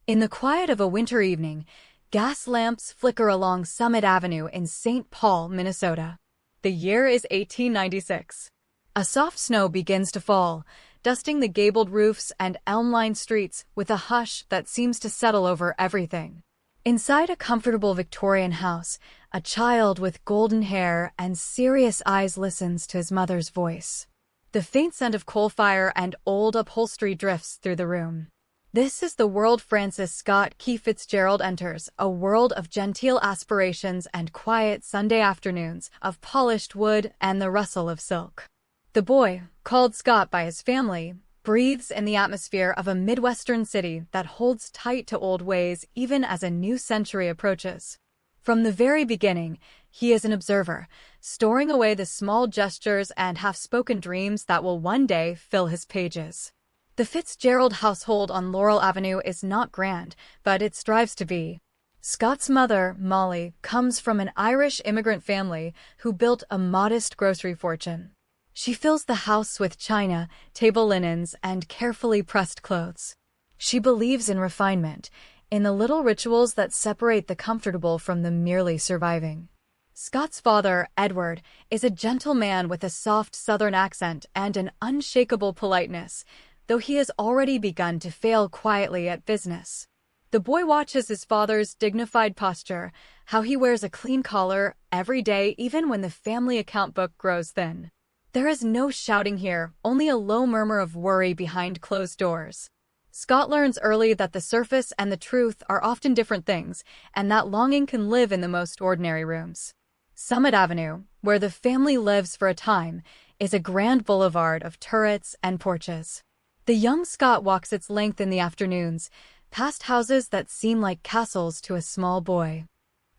In the quiet of a winter evening, gas lamps flicker along Summit Avenue in St. Paul, Minnesota. The year is 1896. A soft snow begins to fall, dusting the gabled roofs and elm-lined streets with a hush that seems to settle over everything. Inside a comfortable Victorian house, a child with golden hair and serious eyes listens to his mother's voice. The faint scent of coal fire and old upholstery drifts through the room. This is the world Francis Scott Key Fitzgerald enters, a world of genteel aspirations and quiet Sunday afternoons, of polished wood and the rustle of silk. The boy, called Scott by his family, breathes in the atmosphere of a Midwestern city that holds tight to old ways even as a new century approaches. From the very beginning, he is an observer, storing away the small gestures and half-spoken dreams that will one day fill his pages. The Fitzgerald household on Laurel Avenue is not grand, but it strives to be. Scott's mother, Molly, comes from an Irish immigrant family who built a modest grocery fortune. She fills the house with china, table linens, and carefully pressed clothes. She believes in refinement, in the little rituals that separate the comfortable from the merely surviving. Scott's father, Edward, is a gentle man with a soft Southern accent and an unshakable politeness, though he has already begun to fail quietly at business. The boy watches his father's dignified posture, how he wears a clean collar every day even when the family account book grows thin. There is no shouting here, only a low murmur of worry behind closed doors. Scott learns early that the surface and the truth are often different things, and that longing can live in the most ordinary rooms. Summit Avenue, where the family lives for a time, is a grand boulevard of turrets and porches. The young Scott walks its length in the afternoons, past houses that seem like castles to a small boy.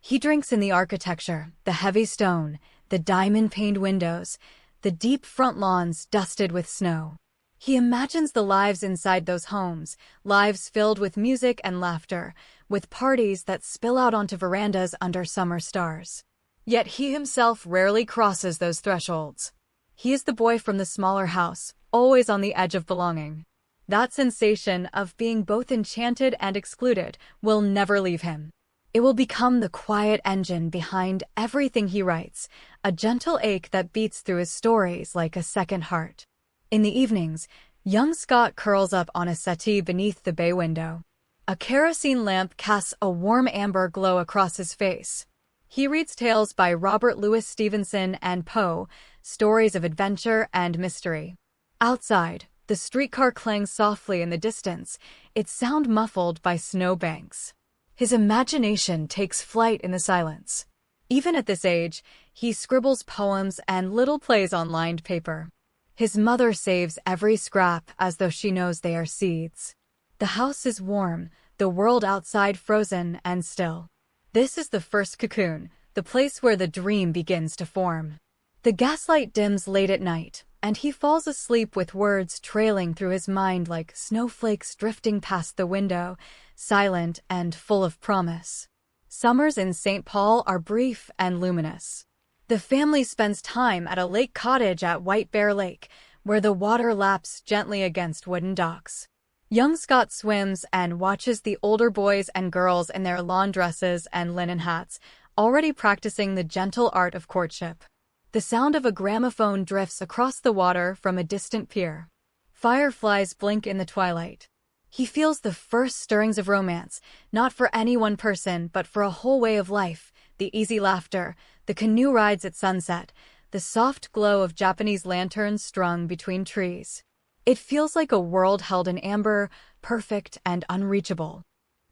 He drinks in the architecture, the heavy stone, the diamond-paned windows, the deep front lawns dusted with snow. He imagines the lives inside those homes, lives filled with music and laughter, with parties that spill out onto verandas under summer stars. Yet he himself rarely crosses those thresholds. He is the boy from the smaller house, always on the edge of belonging. That sensation of being both enchanted and excluded will never leave him. It will become the quiet engine behind everything he writes, a gentle ache that beats through his stories like a second heart. In the evenings, young Scott curls up on a settee beneath the bay window. A kerosene lamp casts a warm amber glow across his face. He reads tales by Robert Louis Stevenson and Poe, stories of adventure and mystery. Outside, the streetcar clangs softly in the distance, its sound muffled by snowbanks. His imagination takes flight in the silence. Even at this age, he scribbles poems and little plays on lined paper. His mother saves every scrap as though she knows they are seeds. The house is warm, the world outside frozen and still. This is the first cocoon, the place where the dream begins to form. The gaslight dims late at night, and he falls asleep with words trailing through his mind like snowflakes drifting past the window, silent and full of promise. Summers in St. Paul are brief and luminous. The family spends time at a lake cottage at White Bear Lake, where the water laps gently against wooden docks. Young Scott swims and watches the older boys and girls in their lawn dresses and linen hats, already practicing the gentle art of courtship. The sound of a gramophone drifts across the water from a distant pier. Fireflies blink in the twilight. He feels the first stirrings of romance, not for any one person, but for a whole way of life, the easy laughter, the canoe rides at sunset, the soft glow of Japanese lanterns strung between trees. It feels like a world held in amber, perfect and unreachable.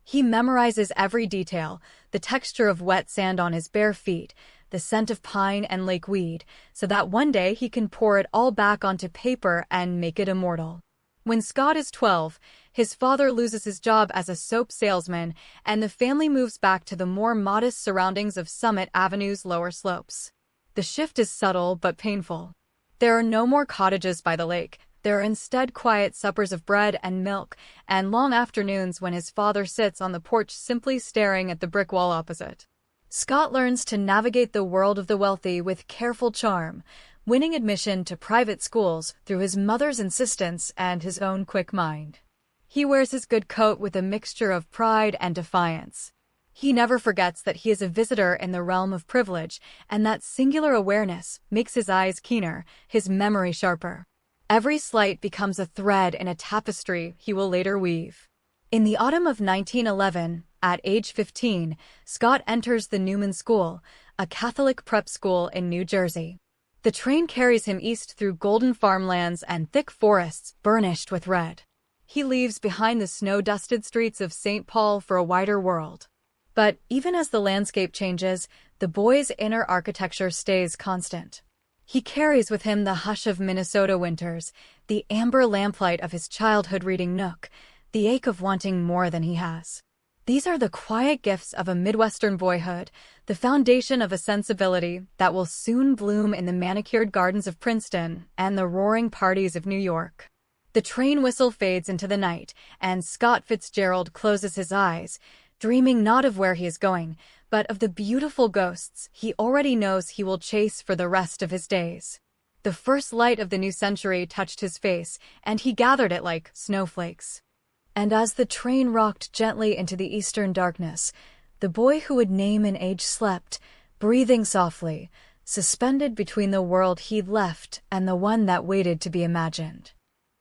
He memorizes every detail, the texture of wet sand on his bare feet, the scent of pine and lake weed, so that one day he can pour it all back onto paper and make it immortal. When Scott is 12, his father loses his job as a soap salesman, and the family moves back to the more modest surroundings of Summit Avenue's lower slopes. The shift is subtle but painful. There are no more cottages by the lake. There are instead quiet suppers of bread and milk, and long afternoons when his father sits on the porch simply staring at the brick wall opposite. Scott learns to navigate the world of the wealthy with careful charm, winning admission to private schools through his mother's insistence and his own quick mind. He wears his good coat with a mixture of pride and defiance. He never forgets that he is a visitor in the realm of privilege, and that singular awareness makes his eyes keener, his memory sharper. Every slight becomes a thread in a tapestry he will later weave. In the autumn of 1911, at age 15, Scott enters the Newman School, a Catholic prep school in New Jersey. The train carries him east through golden farmlands and thick forests burnished with red. He leaves behind the snow-dusted streets of St. Paul for a wider world. But even as the landscape changes, the boy's inner architecture stays constant. He carries with him the hush of Minnesota winters, the amber lamplight of his childhood reading nook, the ache of wanting more than he has. These are the quiet gifts of a Midwestern boyhood, the foundation of a sensibility that will soon bloom in the manicured gardens of Princeton and the roaring parties of New York. The train whistle fades into the night, and Scott Fitzgerald closes his eyes, dreaming not of where he is going, but of the beautiful ghosts he already knows he will chase for the rest of his days. The first light of the new century touched his face, and he gathered it like snowflakes. And as the train rocked gently into the eastern darkness, the boy who would name and age slept, breathing softly, suspended between the world he'd left and the one that waited to be imagined.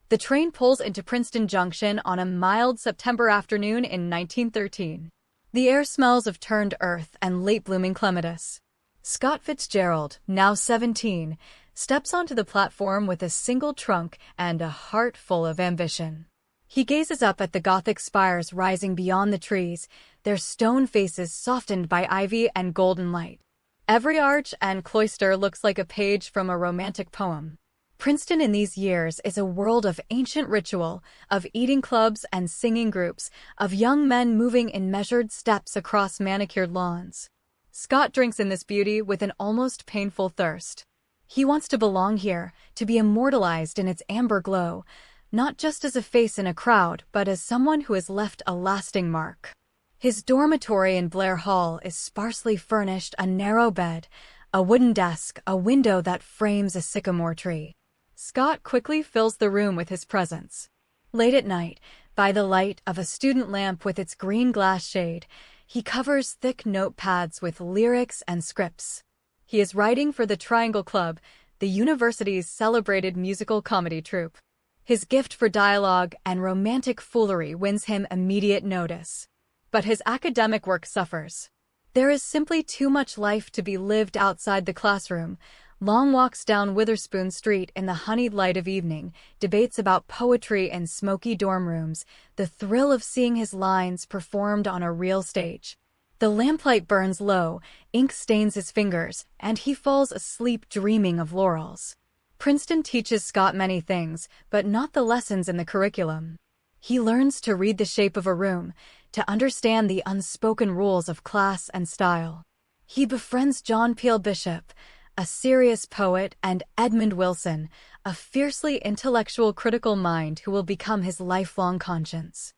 The train pulls into Princeton Junction on a mild September afternoon in 1913. The air smells of turned earth and late-blooming clematis. Scott Fitzgerald, now 17, steps onto the platform with a single trunk and a heart full of ambition. He gazes up at the Gothic spires rising beyond the trees, their stone faces softened by ivy and golden light. Every arch and cloister looks like a page from a romantic poem. Princeton in these years is a world of ancient ritual, of eating clubs and singing groups, of young men moving in measured steps across manicured lawns. Scott drinks in this beauty with an almost painful thirst. He wants to belong here, to be immortalized in its amber glow, not just as a face in a crowd, but as someone who has left a lasting mark. His dormitory in Blair Hall is sparsely furnished, a narrow bed, a wooden desk, a window that frames a sycamore tree. Scott quickly fills the room with his presence. Late at night, by the light of a student lamp with its green glass shade, he covers thick notepads with lyrics and scripts. He is writing for the Triangle Club, the university's celebrated musical comedy troupe. His gift for dialogue and romantic foolery wins him immediate notice. But his academic work suffers. There is simply too much life to be lived outside the classroom. Long walks down Witherspoon Street in the honeyed light of evening, debates about poetry in smoky dorm rooms, the thrill of seeing his lines performed on a real stage. The lamplight burns low, ink stains his fingers, and he falls asleep dreaming of laurels. Princeton teaches Scott many things, but not the lessons in the curriculum. He learns to read the shape of a room, to understand the unspoken rules of class and style. He befriends John Peel Bishop, a serious poet, and Edmund Wilson, a fiercely intellectual critical mind who will become his lifelong conscience.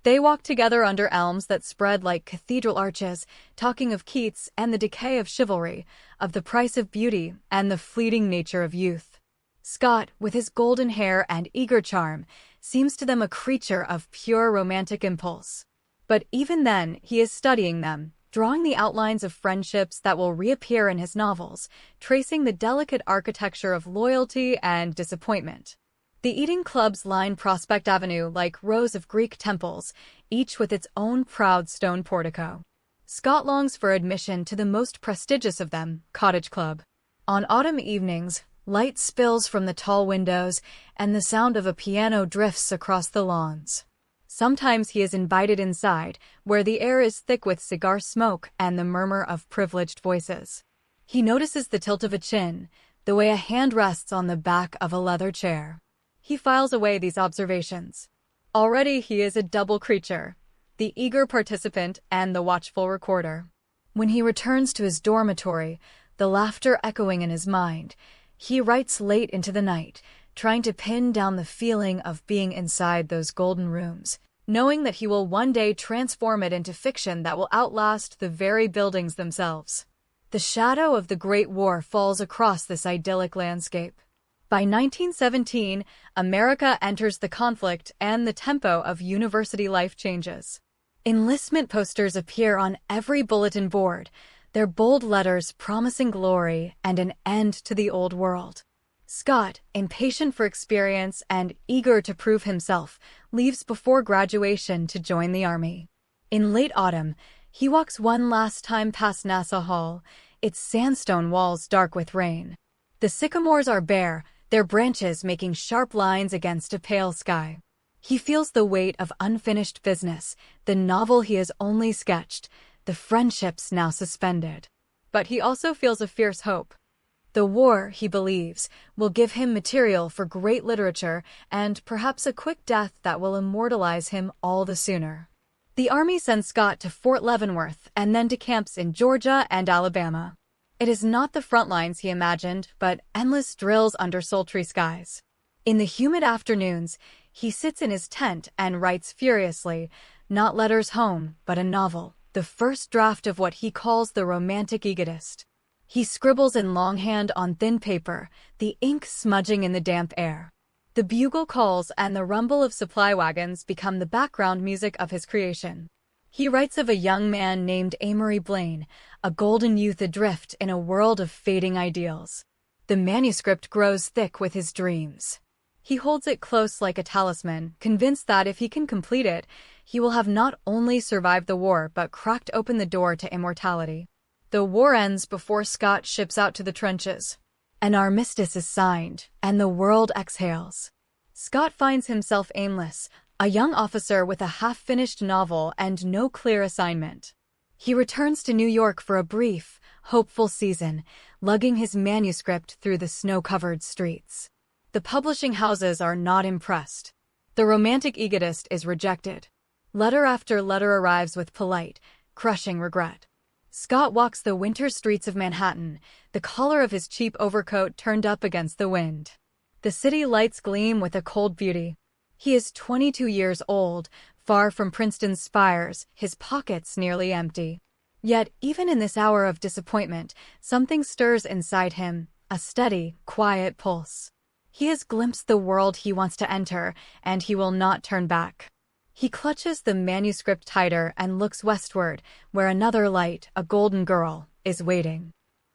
They walk together under elms that spread like cathedral arches, talking of Keats and the decay of chivalry, of the price of beauty and the fleeting nature of youth. Scott, with his golden hair and eager charm, seems to them a creature of pure romantic impulse. But even then, he is studying them, drawing the outlines of friendships that will reappear in his novels, tracing the delicate architecture of loyalty and disappointment. The eating clubs line Prospect Avenue like rows of Greek temples, each with its own proud stone portico. Scott longs for admission to the most prestigious of them, Cottage Club. On autumn evenings, light spills from the tall windows, and the sound of a piano drifts across the lawns. Sometimes he is invited inside, where the air is thick with cigar smoke and the murmur of privileged voices. He notices the tilt of a chin, the way a hand rests on the back of a leather chair. He files away these observations. Already he is a double creature, the eager participant and the watchful recorder. When he returns to his dormitory, the laughter echoing in his mind, he writes late into the night, trying to pin down the feeling of being inside those golden rooms, knowing that he will one day transform it into fiction that will outlast the very buildings themselves. The shadow of the Great War falls across this idyllic landscape. By 1917, America enters the conflict and the tempo of university life changes. Enlistment posters appear on every bulletin board, their bold letters promising glory and an end to the old world. Scott, impatient for experience and eager to prove himself, leaves before graduation to join the army. In late autumn, he walks one last time past Nassau Hall, its sandstone walls dark with rain. The sycamores are bare, their branches making sharp lines against a pale sky. He feels the weight of unfinished business, the novel he has only sketched, the friendships now suspended. But he also feels a fierce hope. The war, he believes, will give him material for great literature and perhaps a quick death that will immortalize him all the sooner. The army sends Scott to Fort Leavenworth and then to camps in Georgia and Alabama. It is not the front lines he imagined, but endless drills under sultry skies. In the humid afternoons, he sits in his tent and writes furiously, not letters home, but a novel, the first draft of what he calls the romantic egotist. He scribbles in longhand on thin paper, the ink smudging in the damp air. The bugle calls and the rumble of supply wagons become the background music of his creation. He writes of a young man named Amory Blaine, a golden youth adrift in a world of fading ideals. The manuscript grows thick with his dreams. He holds it close like a talisman, convinced that if he can complete it, he will have not only survived the war but cracked open the door to immortality. The war ends before Scott ships out to the trenches. An armistice is signed, and the world exhales. Scott finds himself aimless, a young officer with a half-finished novel and no clear assignment. He returns to New York for a brief, hopeful season, lugging his manuscript through the snow-covered streets. The publishing houses are not impressed. The romantic egotist is rejected. Letter after letter arrives with polite, crushing regret. Scott walks the winter streets of Manhattan, the collar of his cheap overcoat turned up against the wind. The city lights gleam with a cold beauty. He is 22 years old, far from Princeton's spires, his pockets nearly empty. Yet, even in this hour of disappointment, something stirs inside him, a steady, quiet pulse. He has glimpsed the world he wants to enter, and he will not turn back. He clutches the manuscript tighter and looks westward, where another light, a golden girl, is waiting.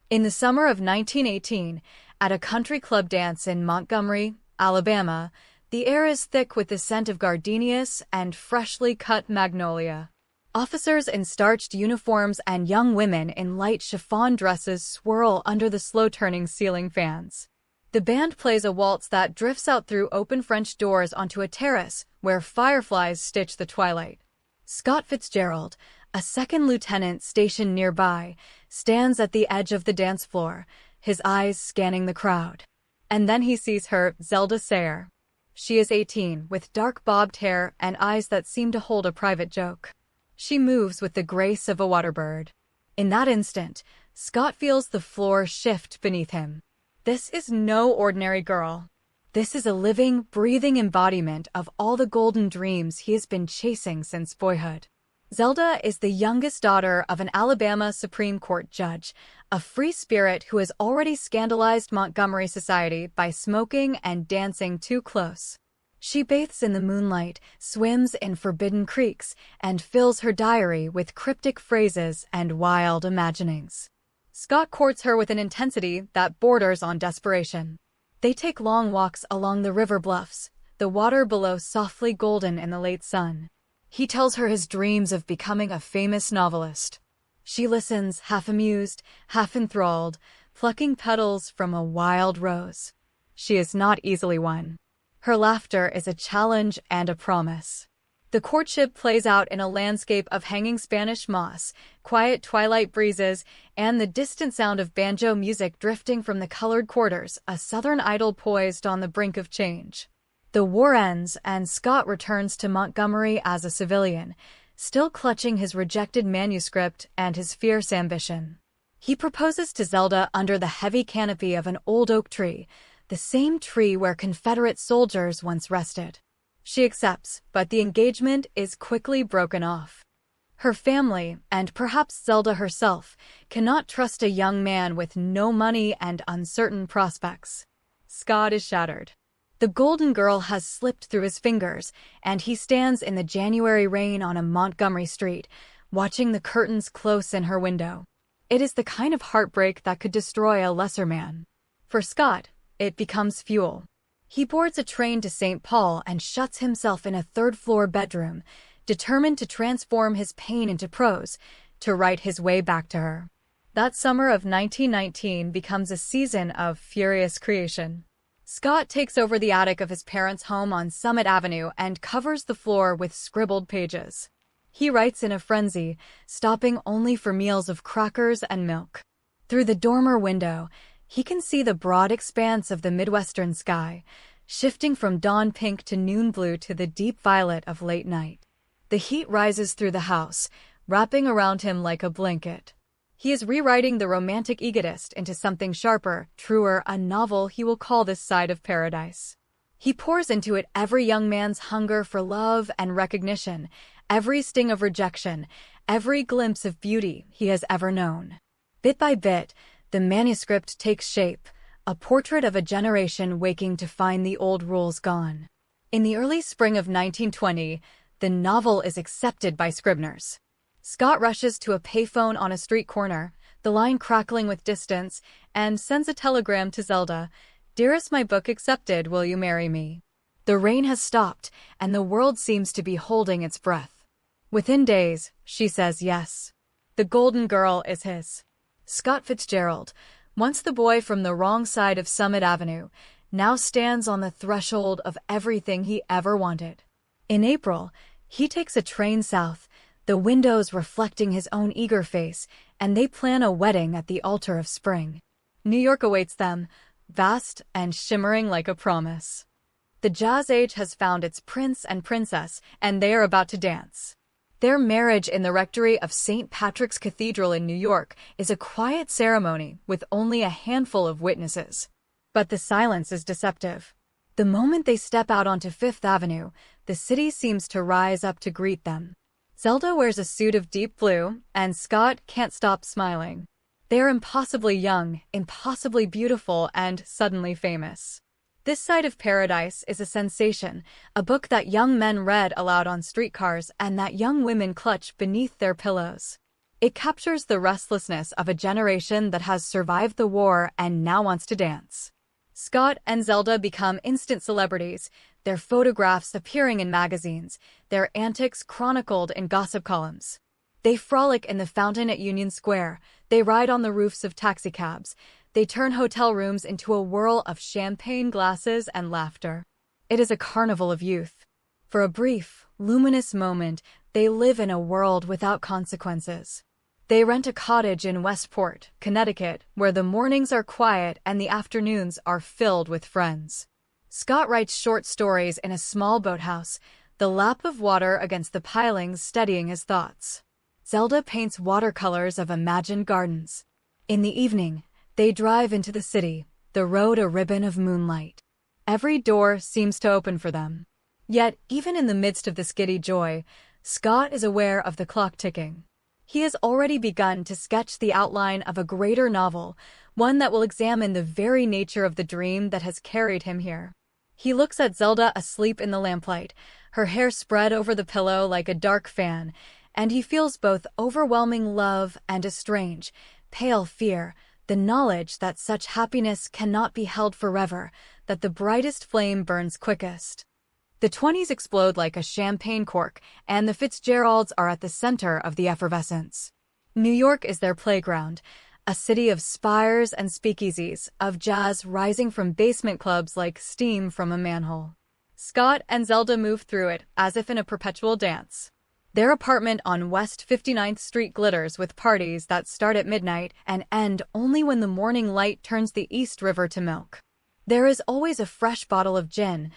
In the summer of 1918, at a country club dance in Montgomery, Alabama, the air is thick with the scent of gardenias and freshly cut magnolia. Officers in starched uniforms and young women in light chiffon dresses swirl under the slow-turning ceiling fans. The band plays a waltz that drifts out through open French doors onto a terrace where fireflies stitch the twilight. Scott Fitzgerald, a second lieutenant stationed nearby, stands at the edge of the dance floor, his eyes scanning the crowd. And then he sees her, Zelda Sayre. She is 18, with dark bobbed hair and eyes that seem to hold a private joke. She moves with the grace of a water bird. In that instant, Scott feels the floor shift beneath him. This is no ordinary girl. This is a living, breathing embodiment of all the golden dreams he has been chasing since boyhood. Zelda is the youngest daughter of an Alabama Supreme Court judge, a free spirit who has already scandalized Montgomery society by smoking and dancing too close. She bathes in the moonlight, swims in forbidden creeks, and fills her diary with cryptic phrases and wild imaginings. Scott courts her with an intensity that borders on desperation. They take long walks along the river bluffs, the water below softly golden in the late sun. He tells her his dreams of becoming a famous novelist. She listens, half amused, half enthralled, plucking petals from a wild rose. She is not easily won. Her laughter is a challenge and a promise. The courtship plays out in a landscape of hanging Spanish moss, quiet twilight breezes, and the distant sound of banjo music drifting from the colored quarters, a southern idyll poised on the brink of change. The war ends, and Scott returns to Montgomery as a civilian, still clutching his rejected manuscript and his fierce ambition. He proposes to Zelda under the heavy canopy of an old oak tree, the same tree where Confederate soldiers once rested. She accepts, but the engagement is quickly broken off. Her family, and perhaps Zelda herself, cannot trust a young man with no money and uncertain prospects. Scott is shattered. The golden girl has slipped through his fingers, and he stands in the January rain on a Montgomery street, watching the curtains close in her window. It is the kind of heartbreak that could destroy a lesser man. For Scott, it becomes fuel. He boards a train to St. Paul and shuts himself in a third-floor bedroom, determined to transform his pain into prose, to write his way back to her. That summer of 1919 becomes a season of furious creation. Scott takes over the attic of his parents' home on Summit Avenue and covers the floor with scribbled pages. He writes in a frenzy, stopping only for meals of crackers and milk. Through the dormer window, he can see the broad expanse of the Midwestern sky, shifting from dawn pink to noon blue to the deep violet of late night. The heat rises through the house, wrapping around him like a blanket. He is rewriting The Romantic Egotist into something sharper, truer, a novel he will call This Side of Paradise. He pours into it every young man's hunger for love and recognition, every sting of rejection, every glimpse of beauty he has ever known. Bit by bit, the manuscript takes shape, a portrait of a generation waking to find the old rules gone. In the early spring of 1920, the novel is accepted by Scribners. Scott rushes to a payphone on a street corner, the line crackling with distance, and sends a telegram to Zelda, "Dearest, my book accepted, will you marry me?" The rain has stopped, and the world seems to be holding its breath. Within days, she says yes. The golden girl is his. Scott Fitzgerald, once the boy from the wrong side of Summit Avenue, now stands on the threshold of everything he ever wanted. In April, he takes a train south, the windows reflecting his own eager face, and they plan a wedding at the altar of spring. New York awaits them, vast and shimmering like a promise. The jazz age has found its prince and princess, and they are about to dance. Their marriage in the rectory of St. Patrick's Cathedral in New York is a quiet ceremony with only a handful of witnesses. But the silence is deceptive. The moment they step out onto Fifth Avenue, the city seems to rise up to greet them. Zelda wears a suit of deep blue, and Scott can't stop smiling. They are impossibly young, impossibly beautiful, and suddenly famous. This Side of Paradise is a sensation, a book that young men read aloud on streetcars and that young women clutch beneath their pillows. It captures the restlessness of a generation that has survived the war and now wants to dance. Scott and Zelda become instant celebrities, their photographs appearing in magazines, their antics chronicled in gossip columns. They frolic in the fountain at Union Square, they ride on the roofs of taxicabs, they turn hotel rooms into a whirl of champagne glasses and laughter. It is a carnival of youth. For a brief, luminous moment, they live in a world without consequences. They rent a cottage in Westport, Connecticut, where the mornings are quiet and the afternoons are filled with friends. Scott writes short stories in a small boathouse, the lap of water against the pilings steadying his thoughts. Zelda paints watercolors of imagined gardens. In the evening, they drive into the city, the road a ribbon of moonlight. Every door seems to open for them. Yet, even in the midst of this giddy joy, Scott is aware of the clock ticking. He has already begun to sketch the outline of a greater novel, one that will examine the very nature of the dream that has carried him here. He looks at Zelda asleep in the lamplight, her hair spread over the pillow like a dark fan, and he feels both overwhelming love and a strange, pale fear, the knowledge that such happiness cannot be held forever, that the brightest flame burns quickest. The 20s explode like a champagne cork, and the Fitzgeralds are at the center of the effervescence. New York is their playground, a city of spires and speakeasies, of jazz rising from basement clubs like steam from a manhole. Scott and Zelda move through it as if in a perpetual dance. Their apartment on West 59th Street glitters with parties that start at midnight and end only when the morning light turns the East River to milk. There is always a fresh bottle of gin,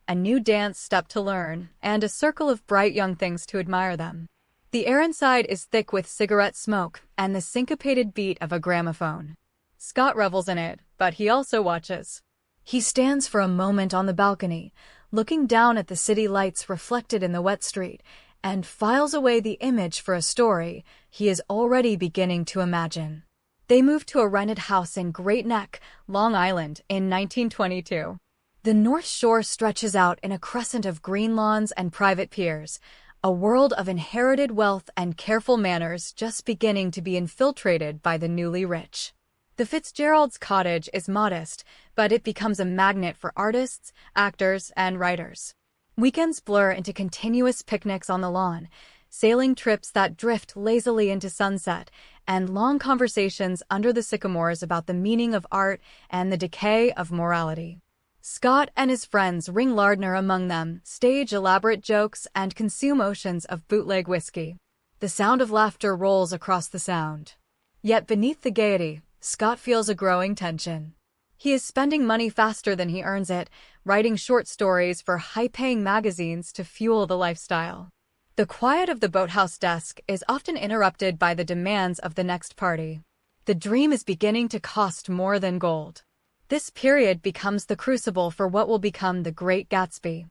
a new dance step to learn, and a circle of bright young things to admire them. The air inside is thick with cigarette smoke and the syncopated beat of a gramophone. Scott revels in it, but he also watches. He stands for a moment on the balcony, looking down at the city lights reflected in the wet street, and files away the image for a story he is already beginning to imagine. They moved to a rented house in Great Neck, Long Island, in 1922. The North Shore stretches out in a crescent of green lawns and private piers, a world of inherited wealth and careful manners just beginning to be infiltrated by the newly rich. The Fitzgerald's cottage is modest, but it becomes a magnet for artists, actors, and writers. Weekends blur into continuous picnics on the lawn, sailing trips that drift lazily into sunset, and long conversations under the sycamores about the meaning of art and the decay of morality. Scott and his friends, Ring Lardner among them, stage elaborate jokes and consume oceans of bootleg whiskey. The sound of laughter rolls across the sound. Yet beneath the gaiety, Scott feels a growing tension. He is spending money faster than he earns it, writing short stories for high-paying magazines to fuel the lifestyle. The quiet of the boathouse desk is often interrupted by the demands of the next party. The dream is beginning to cost more than gold. This period becomes the crucible for what will become the Great Gatsby.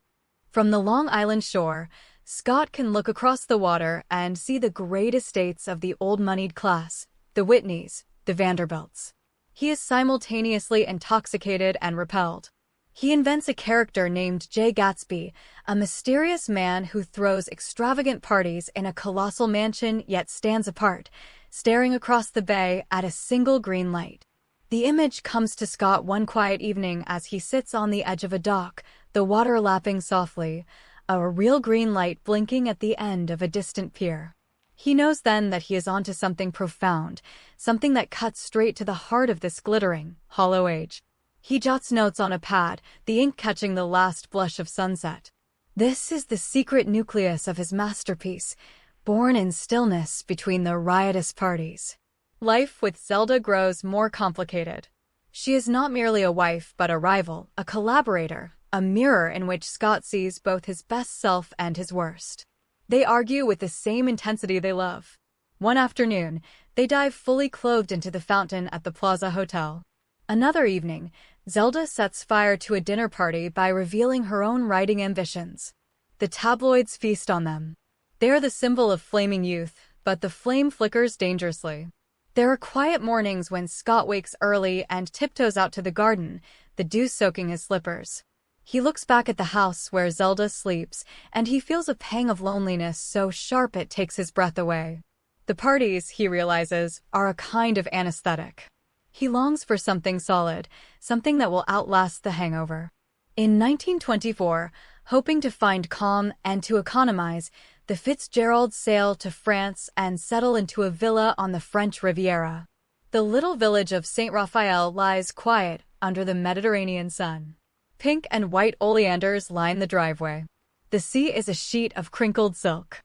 From the Long Island shore, Scott can look across the water and see the great estates of the old-moneyed class, the Whitneys, the Vanderbilts. He is simultaneously intoxicated and repelled. He invents a character named J. Gatsby, a mysterious man who throws extravagant parties in a colossal mansion yet stands apart, staring across the bay at a single green light. The image comes to Scott one quiet evening as he sits on the edge of a dock, the water lapping softly, a real green light blinking at the end of a distant pier. He knows then that he is onto something profound, something that cuts straight to the heart of this glittering, hollow age. He jots notes on a pad, the ink catching the last blush of sunset. This is the secret nucleus of his masterpiece, born in stillness between the riotous parties. Life with Zelda grows more complicated. She is not merely a wife but a rival, a collaborator, a mirror in which Scott sees both his best self and his worst. They argue with the same intensity they love. One afternoon, they dive fully clothed into the fountain at the Plaza Hotel. Another evening, Zelda sets fire to a dinner party by revealing her own writing ambitions. The tabloids feast on them. They are the symbol of flaming youth, but the flame flickers dangerously. There are quiet mornings when Scott wakes early and tiptoes out to the garden, the dew soaking his slippers. He looks back at the house where Zelda sleeps, and he feels a pang of loneliness so sharp it takes his breath away. The parties, he realizes, are a kind of anesthetic. He longs for something solid, something that will outlast the hangover. In 1924, hoping to find calm and to economize, the Fitzgeralds sail to France and settle into a villa on the French Riviera. The little village of St. Raphael lies quiet under the Mediterranean sun. Pink and white oleanders line the driveway. The sea is a sheet of crinkled silk.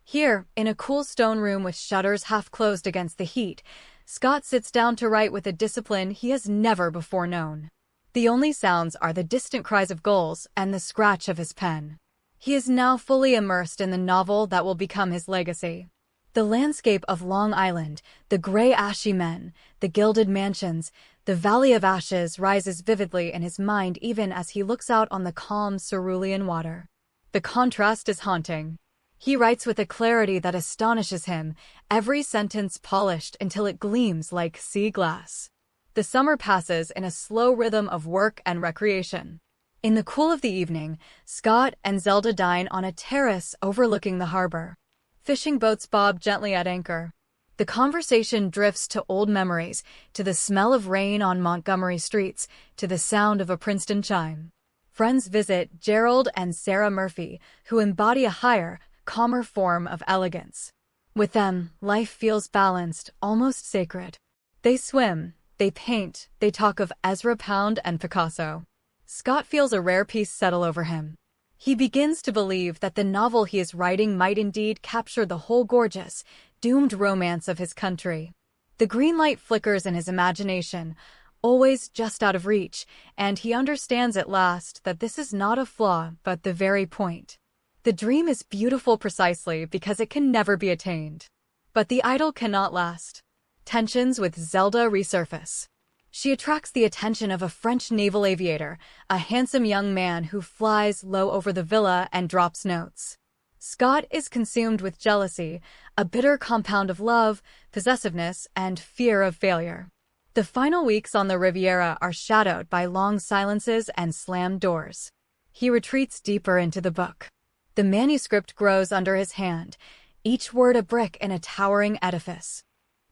Here, in a cool stone room with shutters half closed against the heat, Scott sits down to write with a discipline he has never before known. The only sounds are the distant cries of gulls and the scratch of his pen. He is now fully immersed in the novel that will become his legacy. The landscape of Long Island, the gray ashy men, the gilded mansions, the Valley of Ashes rises vividly in his mind even as he looks out on the calm cerulean water. The contrast is haunting. He writes with a clarity that astonishes him, every sentence polished until it gleams like sea glass. The summer passes in a slow rhythm of work and recreation. In the cool of the evening, Scott and Zelda dine on a terrace overlooking the harbor. Fishing boats bob gently at anchor. The conversation drifts to old memories, to the smell of rain on Montgomery streets, to the sound of a Princeton chime. Friends visit Gerald and Sarah Murphy, who embody a higher, calmer form of elegance. With them, life feels balanced, almost sacred. They swim, they paint, they talk of Ezra Pound and Picasso. Scott feels a rare peace settle over him. He begins to believe that the novel he is writing might indeed capture the whole gorgeous, doomed romance of his country. The green light flickers in his imagination, always just out of reach, and he understands at last that this is not a flaw but the very point. The dream is beautiful precisely because it can never be attained. But the idyll cannot last. Tensions with Zelda resurface. She attracts the attention of a French naval aviator, a handsome young man who flies low over the villa and drops notes. Scott is consumed with jealousy, a bitter compound of love, possessiveness, and fear of failure. The final weeks on the Riviera are shadowed by long silences and slammed doors. He retreats deeper into the book. The manuscript grows under his hand, each word a brick in a towering edifice.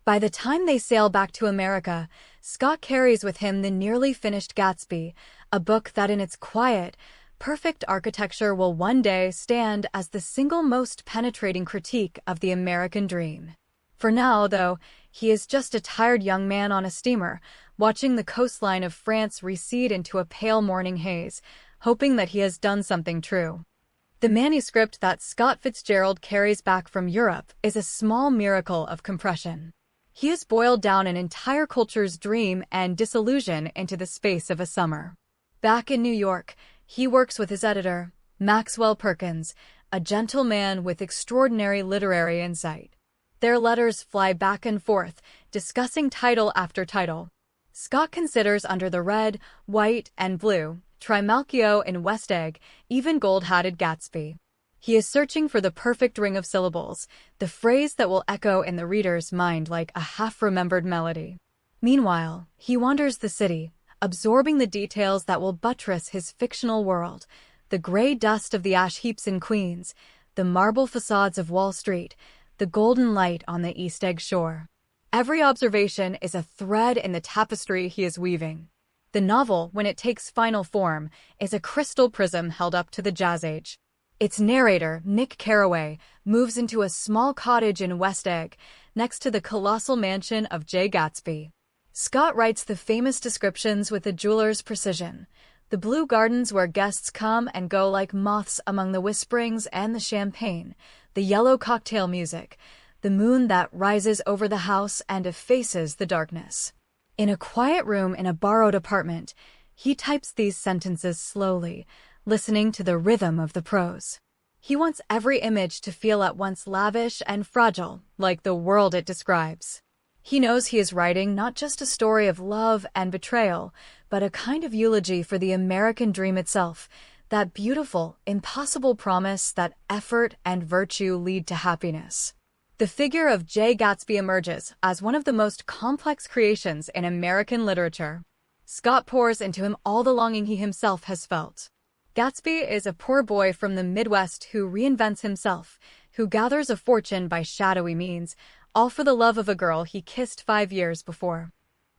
By the time they sail back to America, Scott carries with him the nearly finished Gatsby, a book that in its quiet, perfect architecture will one day stand as the single most penetrating critique of the American dream. For now, though, he is just a tired young man on a steamer, watching the coastline of France recede into a pale morning haze, hoping that he has done something true. The manuscript that Scott Fitzgerald carries back from Europe is a small miracle of compression. He has boiled down an entire culture's dream and disillusion into the space of a summer. Back in New York, he works with his editor, Maxwell Perkins, a gentle man with extraordinary literary insight. Their letters fly back and forth, discussing title after title. Scott considers Under the Red, White, and Blue, Trimalchio in West Egg, even Gold-Hatted Gatsby. He is searching for the perfect ring of syllables, the phrase that will echo in the reader's mind like a half-remembered melody. Meanwhile, he wanders the city, absorbing the details that will buttress his fictional world, the gray dust of the ash heaps in Queens, the marble facades of Wall Street, the golden light on the East Egg shore. Every observation is a thread in the tapestry he is weaving. The novel, when it takes final form, is a crystal prism held up to the Jazz Age. Its narrator, Nick Carraway, moves into a small cottage in West Egg, next to the colossal mansion of J. Gatsby. Scott writes the famous descriptions with a jeweler's precision. The blue gardens where guests come and go like moths among the whisperings and the champagne, the yellow cocktail music, the moon that rises over the house and effaces the darkness. In a quiet room in a borrowed apartment, he types these sentences slowly, listening to the rhythm of the prose. He wants every image to feel at once lavish and fragile, like the world it describes. He knows he is writing not just a story of love and betrayal, but a kind of eulogy for the American dream itself, that beautiful, impossible promise that effort and virtue lead to happiness. The figure of J. Gatsby emerges as one of the most complex creations in American literature. Scott pours into him all the longing he himself has felt. Gatsby is a poor boy from the Midwest who reinvents himself, who gathers a fortune by shadowy means, all for the love of a girl he kissed 5 years before.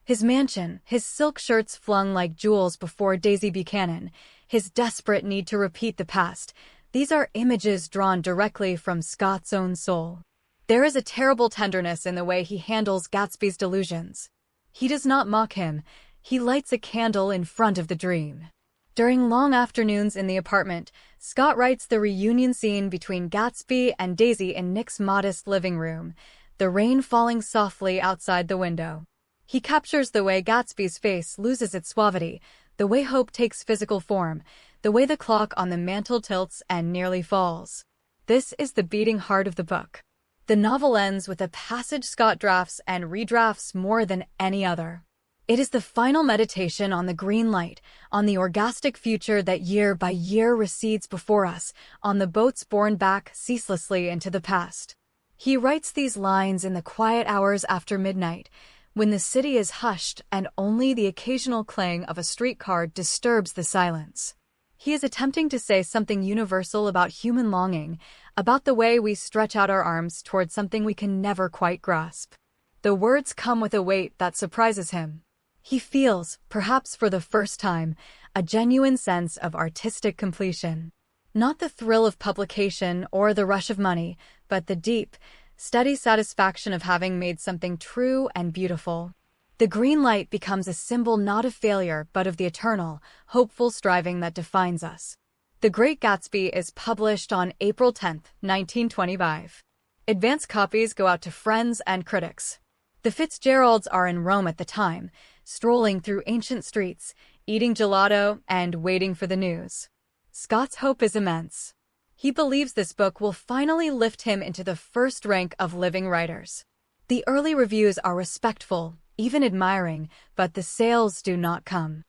His mansion, his silk shirts flung like jewels before Daisy Buchanan, his desperate need to repeat the past, these are images drawn directly from Scott's own soul. There is a terrible tenderness in the way he handles Gatsby's delusions. He does not mock him, he lights a candle in front of the dream. During long afternoons in the apartment, Scott writes the reunion scene between Gatsby and Daisy in Nick's modest living room, the rain falling softly outside the window. He captures the way Gatsby's face loses its suavity, the way hope takes physical form, the way the clock on the mantel tilts and nearly falls. This is the beating heart of the book. The novel ends with a passage Scott drafts and redrafts more than any other. It is the final meditation on the green light, on the orgastic future that year by year recedes before us, on the boats borne back ceaselessly into the past. He writes these lines in the quiet hours after midnight, when the city is hushed and only the occasional clang of a streetcar disturbs the silence. He is attempting to say something universal about human longing, about the way we stretch out our arms toward something we can never quite grasp. The words come with a weight that surprises him. He feels, perhaps for the first time, a genuine sense of artistic completion. Not the thrill of publication or the rush of money, but the deep, steady satisfaction of having made something true and beautiful. The green light becomes a symbol not of failure, but of the eternal, hopeful striving that defines us. The Great Gatsby is published on April 10, 1925. Advance copies go out to friends and critics. The Fitzgeralds are in Rome at the time, strolling through ancient streets, eating gelato, and waiting for the news. Scott's hope is immense. He believes this book will finally lift him into the first rank of living writers. The early reviews are respectful, even admiring, but the sales do not come.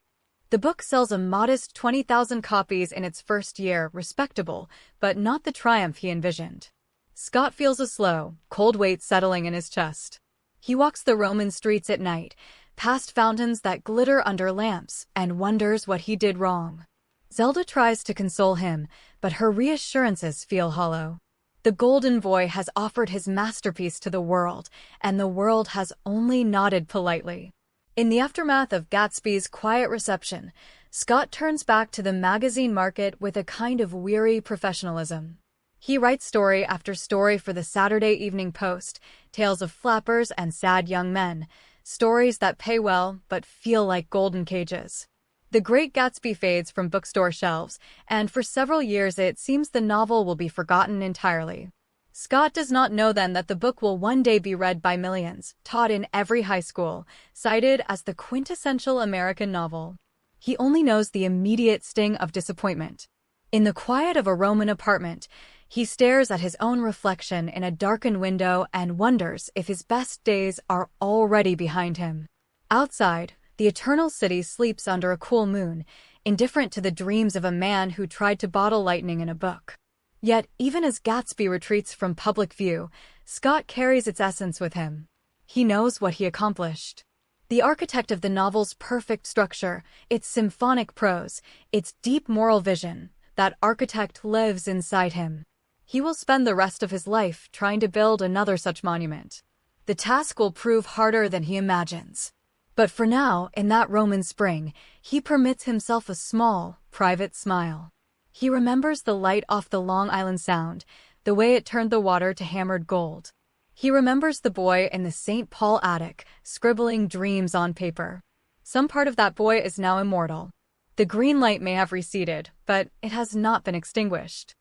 The book sells a modest 20,000 copies in its first year, respectable, but not the triumph he envisioned. Scott feels a slow, cold weight settling in his chest. He walks the Roman streets at night, past fountains that glitter under lamps, and wonders what he did wrong. Zelda tries to console him, but her reassurances feel hollow. The golden boy has offered his masterpiece to the world, and the world has only nodded politely. In the aftermath of Gatsby's quiet reception, Scott turns back to the magazine market with a kind of weary professionalism. He writes story after story for the Saturday Evening Post, tales of flappers and sad young men, stories that pay well but feel like golden cages. The Great Gatsby fades from bookstore shelves, and for several years it seems the novel will be forgotten entirely. Scott does not know then that the book will one day be read by millions, taught in every high school, cited as the quintessential American novel. He only knows the immediate sting of disappointment. In the quiet of a Roman apartment, he stares at his own reflection in a darkened window and wonders if his best days are already behind him. Outside, the eternal city sleeps under a cool moon, indifferent to the dreams of a man who tried to bottle lightning in a book. Yet, even as Gatsby retreats from public view, Scott carries its essence with him. He knows what he accomplished. The architect of the novel's perfect structure, its symphonic prose, its deep moral vision, that architect lives inside him. He will spend the rest of his life trying to build another such monument. The task will prove harder than he imagines. But for now, in that Roman spring, he permits himself a small, private smile. He remembers the light off the Long Island Sound, the way it turned the water to hammered gold. He remembers the boy in the St. Paul attic, scribbling dreams on paper. Some part of that boy is now immortal. The green light may have receded, but it has not been extinguished.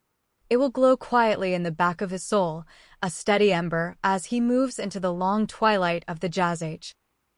It will glow quietly in the back of his soul, a steady ember, as he moves into the long twilight of the Jazz Age.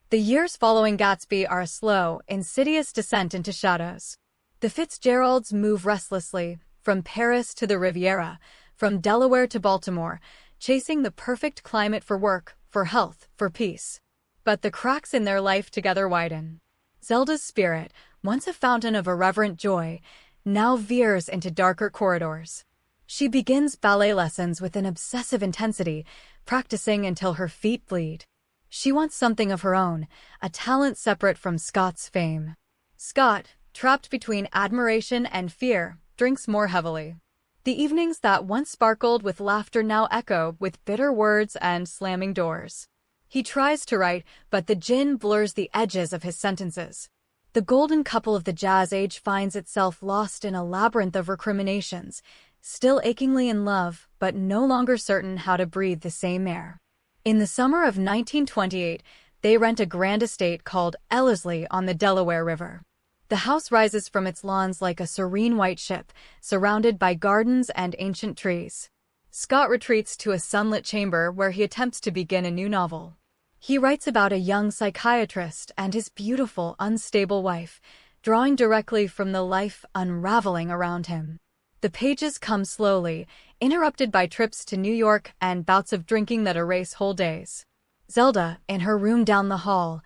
The years following Gatsby are a slow, insidious descent into shadows. The Fitzgeralds move restlessly, from Paris to the Riviera, from Delaware to Baltimore, chasing the perfect climate for work, for health, for peace. But the cracks in their life together widen. Zelda's spirit, once a fountain of irreverent joy, now veers into darker corridors. She begins ballet lessons with an obsessive intensity, practicing until her feet bleed. She wants something of her own, a talent separate from Scott's fame. Scott, trapped between admiration and fear, drinks more heavily. The evenings that once sparkled with laughter now echo with bitter words and slamming doors. He tries to write, but the gin blurs the edges of his sentences. The golden couple of the Jazz Age finds itself lost in a labyrinth of recriminations, still achingly in love, but no longer certain how to breathe the same air. In the summer of 1928, they rent a grand estate called Ellerslie on the Delaware River. The house rises from its lawns like a serene white ship, surrounded by gardens and ancient trees. Scott retreats to a sunlit chamber where he attempts to begin a new novel. He writes about a young psychiatrist and his beautiful, unstable wife, drawing directly from the life unraveling around him. The pages come slowly, interrupted by trips to New York and bouts of drinking that erase whole days. Zelda, in her room down the hall,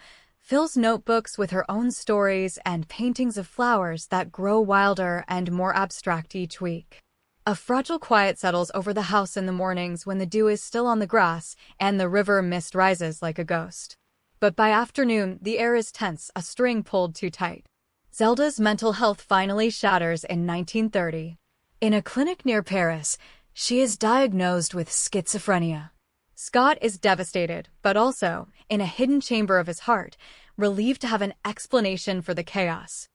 fills notebooks with her own stories and paintings of flowers that grow wilder and more abstract each week. A fragile quiet settles over the house in the mornings when the dew is still on the grass and the river mist rises like a ghost. But by afternoon, the air is tense, a string pulled too tight. Zelda's mental health finally shatters in 1930. In a clinic near Paris, she is diagnosed with schizophrenia. Scott is devastated, but also, in a hidden chamber of his heart, relieved to have an explanation for the chaos.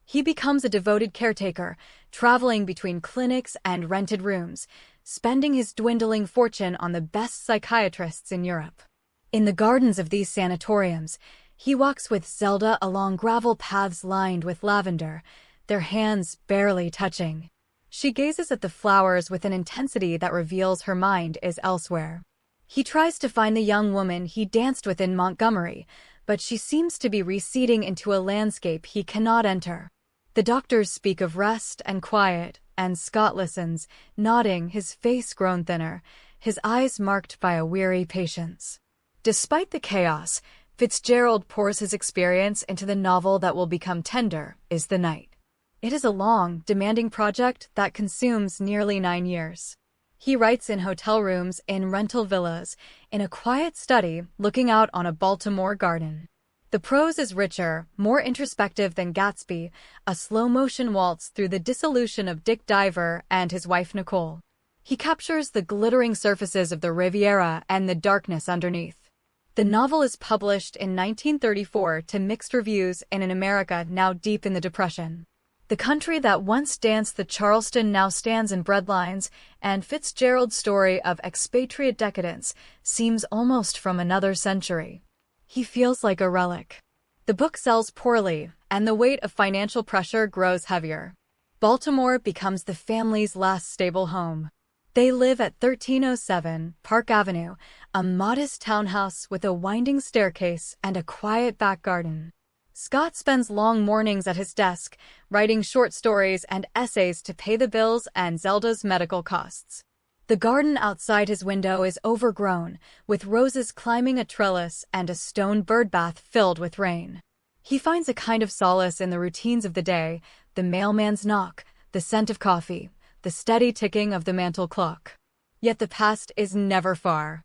He becomes a devoted caretaker, traveling between clinics and rented rooms, spending his dwindling fortune on the best psychiatrists in Europe. In the gardens of these sanatoriums, he walks with Zelda along gravel paths lined with lavender, their hands barely touching. She gazes at the flowers with an intensity that reveals her mind is elsewhere. He tries to find the young woman he danced with in Montgomery, but she seems to be receding into a landscape he cannot enter. The doctors speak of rest and quiet, and Scott listens, nodding, his face grown thinner, his eyes marked by a weary patience. Despite the chaos, Fitzgerald pours his experience into the novel that will become Tender is the Night. It is a long, demanding project that consumes nearly 9 years. He writes in hotel rooms, in rental villas, in a quiet study looking out on a Baltimore garden. The prose is richer, more introspective than Gatsby, a slow-motion waltz through the dissolution of Dick Diver and his wife Nicole. He captures the glittering surfaces of the Riviera and the darkness underneath. The novel is published in 1934 to mixed reviews in an America now deep in the Depression. The country that once danced the Charleston now stands in breadlines, and Fitzgerald's story of expatriate decadence seems almost from another century. He feels like a relic. The book sells poorly, and the weight of financial pressure grows heavier. Baltimore becomes the family's last stable home. They live at 1307 Park Avenue, a modest townhouse with a winding staircase and a quiet back garden. Scott spends long mornings at his desk, writing short stories and essays to pay the bills and Zelda's medical costs. The garden outside his window is overgrown, with roses climbing a trellis and a stone birdbath filled with rain. He finds a kind of solace in the routines of the day, the mailman's knock, the scent of coffee, the steady ticking of the mantel clock. Yet the past is never far.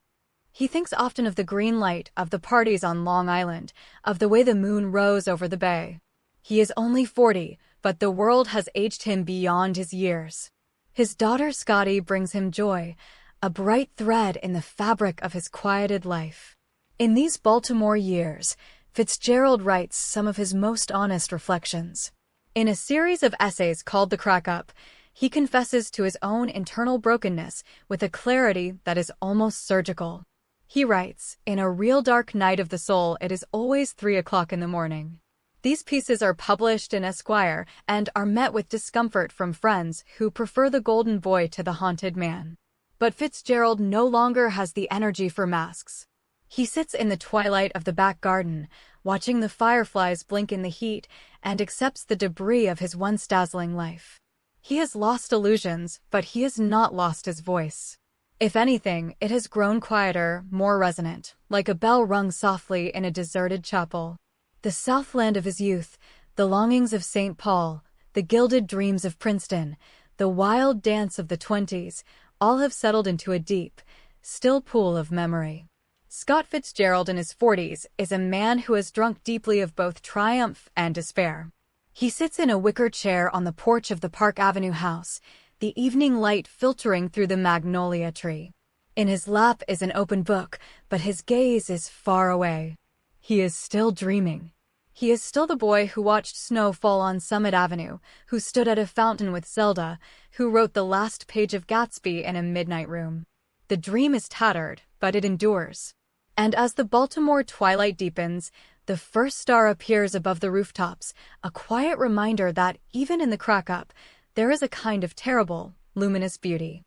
He thinks often of the green light, of the parties on Long Island, of the way the moon rose over the bay. He is only 40, but the world has aged him beyond his years. His daughter Scotty brings him joy, a bright thread in the fabric of his quieted life. In these Baltimore years, Fitzgerald writes some of his most honest reflections. In a series of essays called The Crack-Up, he confesses to his own internal brokenness with a clarity that is almost surgical. He writes, "In a real dark night of the soul, it is always 3 o'clock in the morning." These pieces are published in Esquire and are met with discomfort from friends who prefer the golden boy to the haunted man. But Fitzgerald no longer has the energy for masks. He sits in the twilight of the back garden, watching the fireflies blink in the heat, and accepts the debris of his once dazzling life. He has lost illusions, but he has not lost his voice. If anything, it has grown quieter, more resonant, like a bell rung softly in a deserted chapel. The Southland of his youth, the longings of St. Paul, the gilded dreams of Princeton, the wild dance of the 20s, all have settled into a deep, still pool of memory. Scott Fitzgerald in his 40s is a man who has drunk deeply of both triumph and despair. He sits in a wicker chair on the porch of the Park Avenue house, the evening light filtering through the magnolia tree. In his lap is an open book, but his gaze is far away. He is still dreaming. He is still the boy who watched snow fall on Summit Avenue, who stood at a fountain with Zelda, who wrote the last page of Gatsby in a midnight room. The dream is tattered, but it endures. And as the Baltimore twilight deepens, the first star appears above the rooftops, a quiet reminder that even in the crack-up, there is a kind of terrible, luminous beauty.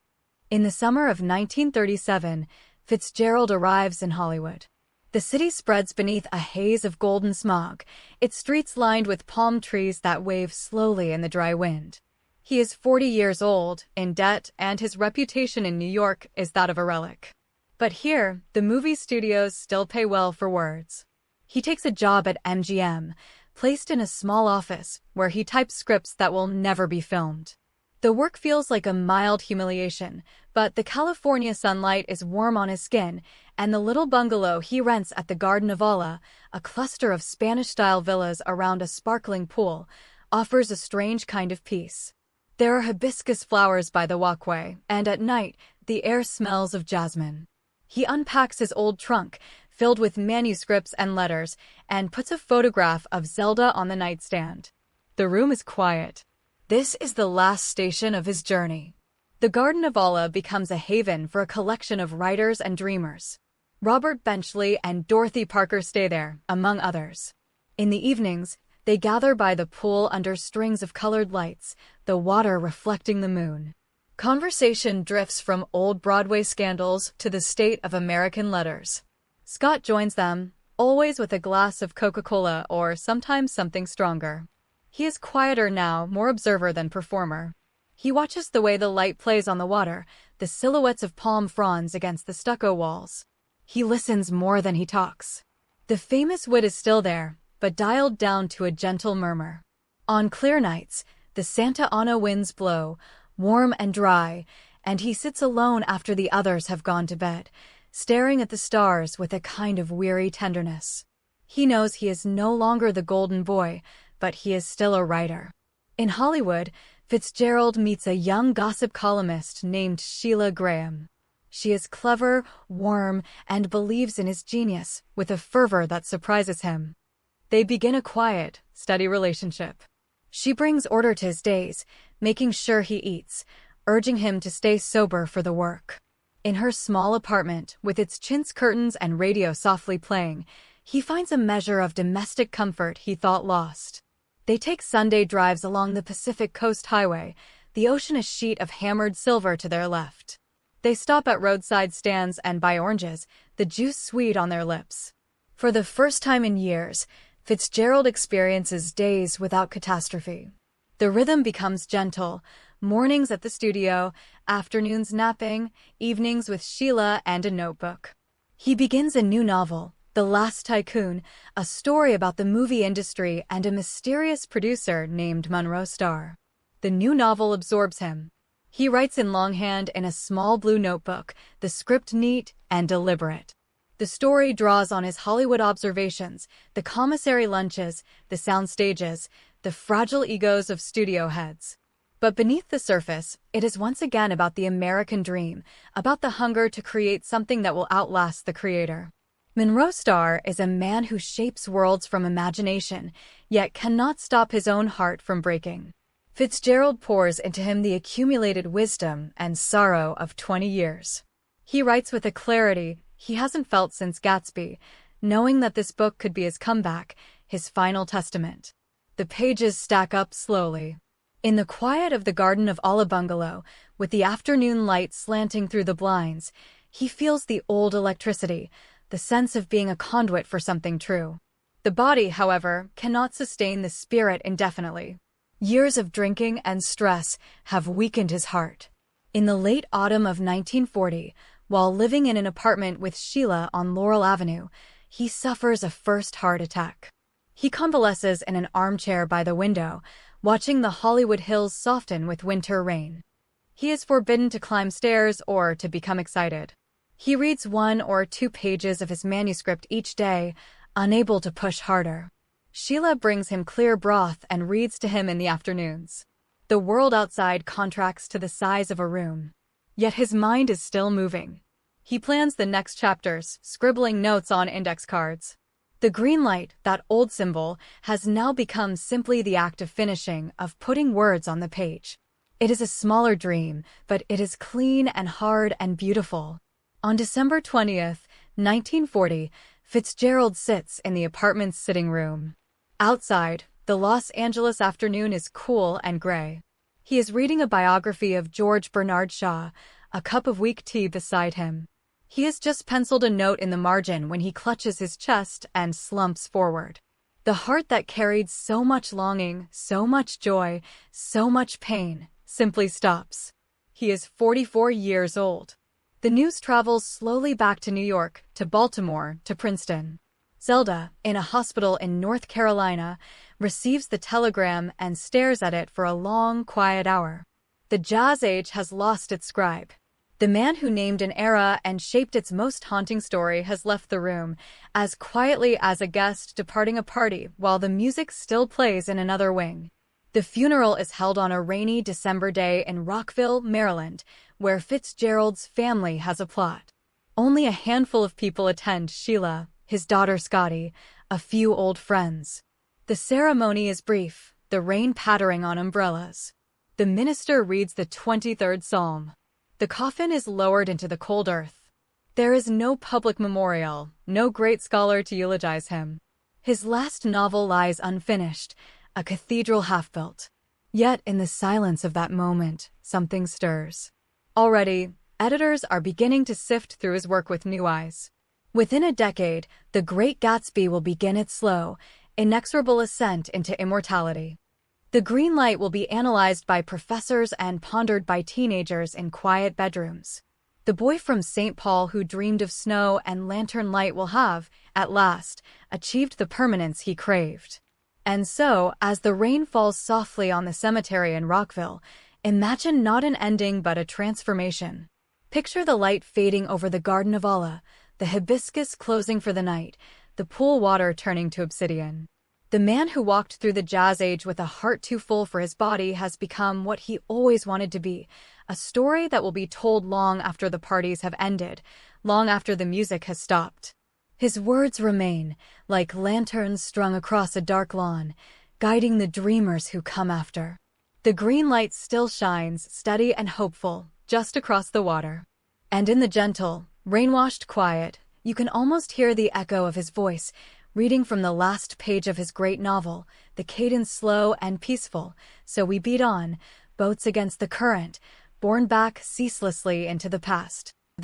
In the summer of 1937, Fitzgerald arrives in Hollywood. The city spreads beneath a haze of golden smog, its streets lined with palm trees that wave slowly in the dry wind. He is 40 years old, in debt, and his reputation in New York is that of a relic. But here, the movie studios still pay well for words. He takes a job at MGM, placed in a small office where he types scripts that will never be filmed. The work feels like a mild humiliation, but the California sunlight is warm on his skin, and the little bungalow he rents at the Garden of Allah, a cluster of Spanish-style villas around a sparkling pool, offers a strange kind of peace. There are hibiscus flowers by the walkway, and at night, the air smells of jasmine. He unpacks his old trunk, filled with manuscripts and letters, and puts a photograph of Zelda on the nightstand. The room is quiet. This is the last station of his journey. The Garden of Allah becomes a haven for a collection of writers and dreamers. Robert Benchley and Dorothy Parker stay there, among others. In the evenings, they gather by the pool under strings of colored lights, the water reflecting the moon. Conversation drifts from old Broadway scandals to the state of American letters. Scott joins them, always with a glass of Coca-Cola or sometimes something stronger. He is quieter now, more observer than performer. He watches the way the light plays on the water, the silhouettes of palm fronds against the stucco walls. He listens more than he talks. The famous wit is still there, but dialed down to a gentle murmur. On clear nights, the Santa Ana winds blow, warm and dry, and he sits alone after the others have gone to bed, staring at the stars with a kind of weary tenderness. He knows he is no longer the golden boy, but he is still a writer. In Hollywood, Fitzgerald meets a young gossip columnist named Sheila Graham. She is clever, warm, and believes in his genius with a fervor that surprises him. They begin a quiet, steady relationship. She brings order to his days, making sure he eats, urging him to stay sober for the work. In her small apartment, with its chintz curtains and radio softly playing, he finds a measure of domestic comfort he thought lost. They take Sunday drives along the Pacific Coast Highway, the ocean a sheet of hammered silver to their left. They stop at roadside stands and buy oranges, the juice sweet on their lips. For the first time in years, Fitzgerald experiences days without catastrophe. The rhythm becomes gentle, mornings at the studio, afternoons napping, evenings with Sheila and a notebook. He begins a new novel, The Last Tycoon, a story about the movie industry and a mysterious producer named Monroe Starr. The new novel absorbs him. He writes in longhand in a small blue notebook, the script neat and deliberate. The story draws on his Hollywood observations, the commissary lunches, the sound stages, the fragile egos of studio heads. But beneath the surface, it is once again about the American dream, about the hunger to create something that will outlast the creator. Monroe Starr is a man who shapes worlds from imagination, yet cannot stop his own heart from breaking. Fitzgerald pours into him the accumulated wisdom and sorrow of 20 years. He writes with a clarity he hasn't felt since Gatsby, knowing that this book could be his comeback, his final testament. The pages stack up slowly. In the quiet of the garden of Alla Bungalow, with the afternoon light slanting through the blinds, he feels the old electricity, the sense of being a conduit for something true. The body, however, cannot sustain the spirit indefinitely. Years of drinking and stress have weakened his heart. In the late autumn of 1940, while living in an apartment with Sheila on Laurel Avenue, he suffers a first heart attack. He convalesces in an armchair by the window, watching the Hollywood hills soften with winter rain. He is forbidden to climb stairs or to become excited. He reads 1 or 2 pages of his manuscript each day, unable to push harder. Sheila brings him clear broth and reads to him in the afternoons. The world outside contracts to the size of a room. Yet his mind is still moving. He plans the next chapters, scribbling notes on index cards. The green light, that old symbol, has now become simply the act of finishing, of putting words on the page. It is a smaller dream, but it is clean and hard and beautiful. On December 20th, 1940, Fitzgerald sits in the apartment's sitting room. Outside, the Los Angeles afternoon is cool and gray. He is reading a biography of George Bernard Shaw, a cup of weak tea beside him. He has just penciled a note in the margin when he clutches his chest and slumps forward. The heart that carried so much longing, so much joy, so much pain, simply stops. He is 44 years old. The news travels slowly back to New York, to Baltimore, to Princeton. Zelda, in a hospital in North Carolina, receives the telegram and stares at it for a long, quiet hour. The jazz age has lost its scribe. The man who named an era and shaped its most haunting story has left the room, as quietly as a guest departing a party while the music still plays in another wing. The funeral is held on a rainy December day in Rockville, Maryland, where Fitzgerald's family has a plot. Only a handful of people attend: Sheila, his daughter Scotty, a few old friends. The ceremony is brief, the rain pattering on umbrellas. The minister reads the 23rd Psalm. The coffin is lowered into the cold earth. There is no public memorial, no great scholar to eulogize him. His last novel lies unfinished, a cathedral half-built. Yet in the silence of that moment, something stirs. Already, editors are beginning to sift through his work with new eyes. Within a decade, The Great Gatsby will begin its slow, inexorable ascent into immortality. The green light will be analyzed by professors and pondered by teenagers in quiet bedrooms. The boy from St. Paul who dreamed of snow and lantern light will have, at last, achieved the permanence he craved. And so, as the rain falls softly on the cemetery in Rockville, imagine not an ending but a transformation. Picture the light fading over the Garden of Allah, the hibiscus closing for the night, the pool water turning to obsidian. The man who walked through the jazz age with a heart too full for his body has become what he always wanted to be, a story that will be told long after the parties have ended, long after the music has stopped. His words remain, like lanterns strung across a dark lawn, guiding the dreamers who come after. The green light still shines, steady and hopeful, just across the water. And in the gentle, rain-washed quiet, you can almost hear the echo of his voice, reading from the last page of his great novel, the cadence slow and peaceful, so we beat on, boats against the current, borne back ceaselessly into the past.